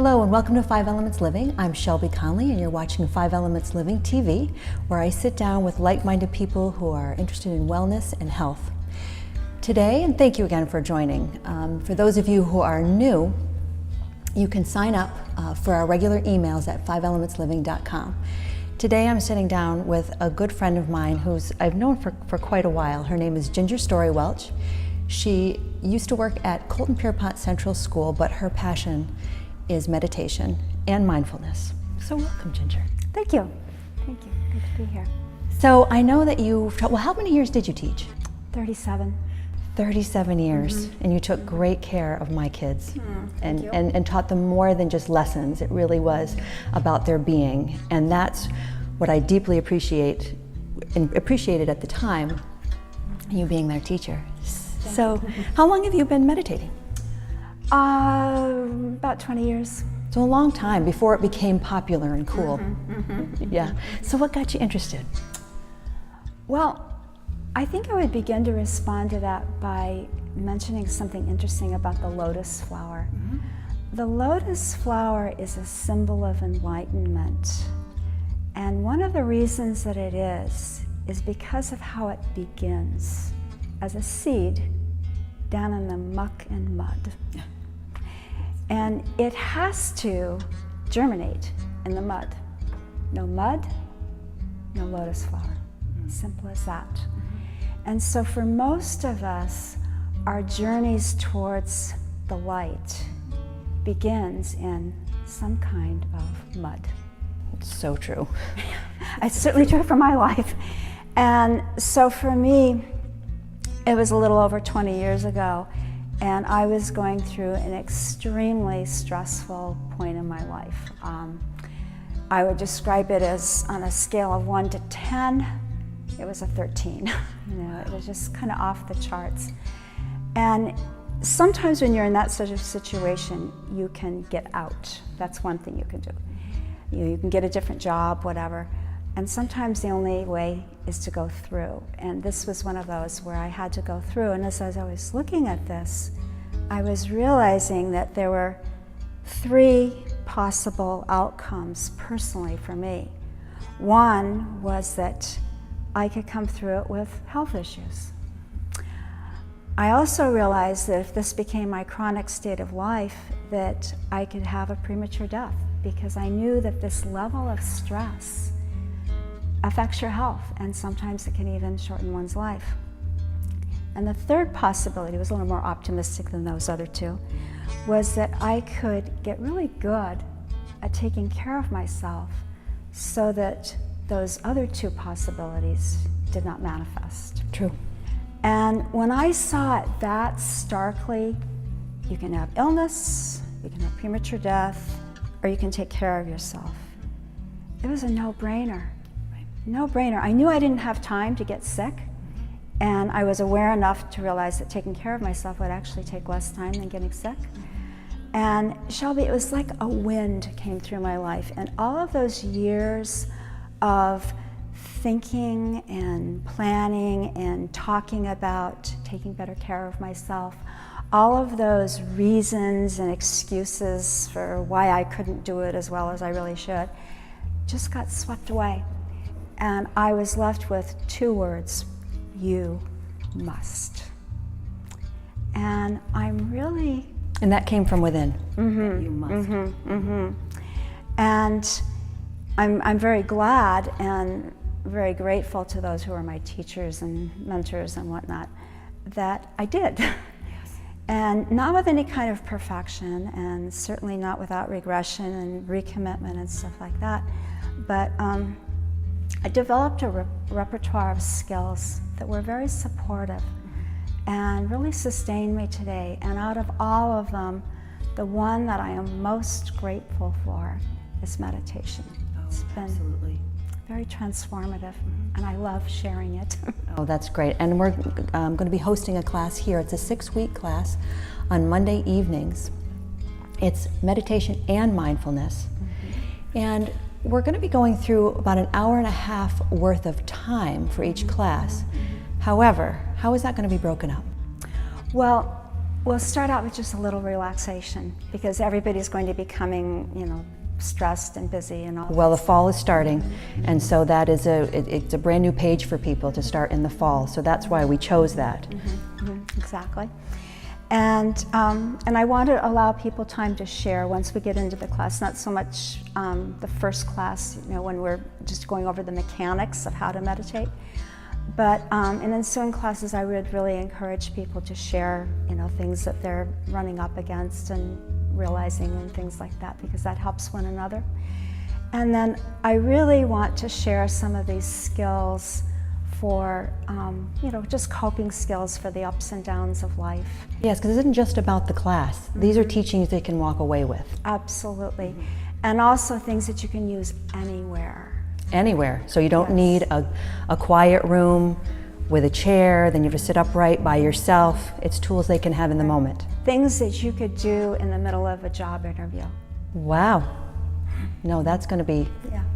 Hello and welcome to 5 Elements Living. I'm Shelby Conley and you're watching 5 Elements Living TV, where I sit down with like-minded people who are interested in wellness and health. Today, and thank you again for joining, for those of you who are new, you can sign up for our regular emails at 5elementsliving.com. Today I'm sitting down with a good friend of mine who's I've known for quite a while. Her name is Ginger Story Welch. She used to work at Colton Pierpont Central School, but her passion is meditation and mindfulness. So welcome, Ginger. Thank you. Thank you. Good to be here. So I know that how many years did you teach? 37. 37 years, and you took great care of my kids and taught them more than just lessons. It really was about their being, and that's what I deeply appreciated at the time, you being their teacher. So how long have you been meditating? About 20 years. So a long time before it became popular and cool. Yeah. So what got you interested? Well, I think I would begin to respond to that by mentioning something interesting about the lotus flower. The lotus flower is a symbol of enlightenment. And one of the reasons that it is because of how it begins as a seed down in the muck and mud. And it has to germinate in the mud. No mud, no lotus flower. Simple as that. And so for most of us, our journeys towards the light begins in some kind of mud. It's so true. It's certainly true for my life. And so for me, it was a little over 20 years ago, and I was going through an extremely stressful point in my life. I would describe it as, on a scale of 1 to 10, it was a 13. It was just kind of off the charts. And sometimes when you're in that sort of situation, you can get out. That's one thing you can do. You can get a different job, whatever. And sometimes the only way is to go through. And this was one of those where I had to go through. And as I was looking at this, I was realizing that there were 3 possible outcomes personally for me. One was that I could come through it with health issues. I also realized that if this became my chronic state of life, that I could have a premature death, because I knew that this level of stress affects your health, and sometimes it can even shorten one's life. And the third possibility was a little more optimistic than those other 2, was that I could get really good at taking care of myself so that those other 2 possibilities did not manifest. True. And when I saw it that starkly, you can have illness, you can have premature death, or you can take care of yourself. It was a no-brainer. No-brainer. I knew I didn't have time to get sick, and I was aware enough to realize that taking care of myself would actually take less time than getting sick. And Shelby, it was like a wind came through my life, and all of those years of thinking and planning and talking about taking better care of myself, all of those reasons and excuses for why I couldn't do it as well as I really should just got swept away. And I was left with 2 words: you must. And I'm really... And that came from within. You must. And I'm very glad and very grateful to those who are my teachers and mentors and whatnot that I did. And not with any kind of perfection, and certainly not without regression and recommitment and stuff like that. But I developed a repertoire of skills that were very supportive and really sustained me today. And out of all of them, the one that I am most grateful for is meditation. It's been absolutely very transformative, and I love sharing it. Oh, that's great. And we're going to be hosting a class here. It's a 6-week class on Monday evenings. It's meditation and mindfulness. And we're going to be going through about an hour and a half worth of time for each class. However, how is that going to be broken up? Well, We'll start out with just a little relaxation because everybody's going to be coming, stressed and busy and all. Well, the fall is starting, and so that is it's a brand new page for people to start in the fall. So that's why we chose that. Exactly. And I want to allow people time to share once we get into the class, not so much the first class, when we're just going over the mechanics of how to meditate. But in ensuing classes, I would really encourage people to share, things that they're running up against and realizing and things like that, because that helps one another. And then I really want to share some of these skills for, just coping skills for the ups and downs of life. Yes, because it isn't just about the class. These are teachings they can walk away with. Absolutely. And also things that you can use anywhere. Anywhere. So you don't need a quiet room with a chair, then you have to sit upright by yourself. It's tools they can have in the moment. Things that you could do in the middle of a job interview. Wow. No, that's going to be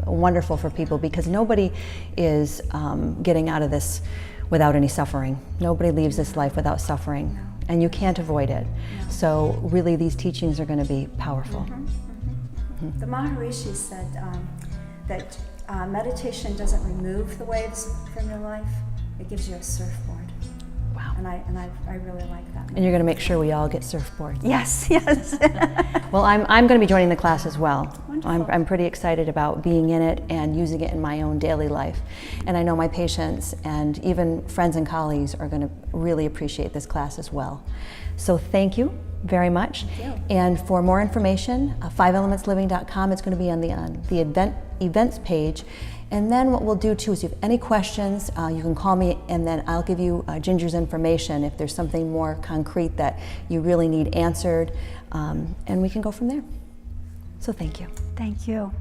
wonderful for people, because nobody is getting out of this without any suffering. Nobody leaves this life without suffering, and you can't avoid it. So really these teachings are going to be powerful. The Maharishi said that meditation doesn't remove the waves from your life, it gives you a surfboard. Wow. And I really like that. And you're going to make sure we all get surfboards. Yes, yes. Well, I'm going to be joining the class as well. Wonderful. I'm pretty excited about being in it and using it in my own daily life. And I know my patients and even friends and colleagues are going to really appreciate this class as well. So thank you very much. Thank you. And for more information, 5elementsliving.com, it's going to be on the events page. And then what we'll do too is if you have any questions, you can call me, and then I'll give you Ginger's information if there's something more concrete that you really need answered, and we can go from there. So thank you. Thank you.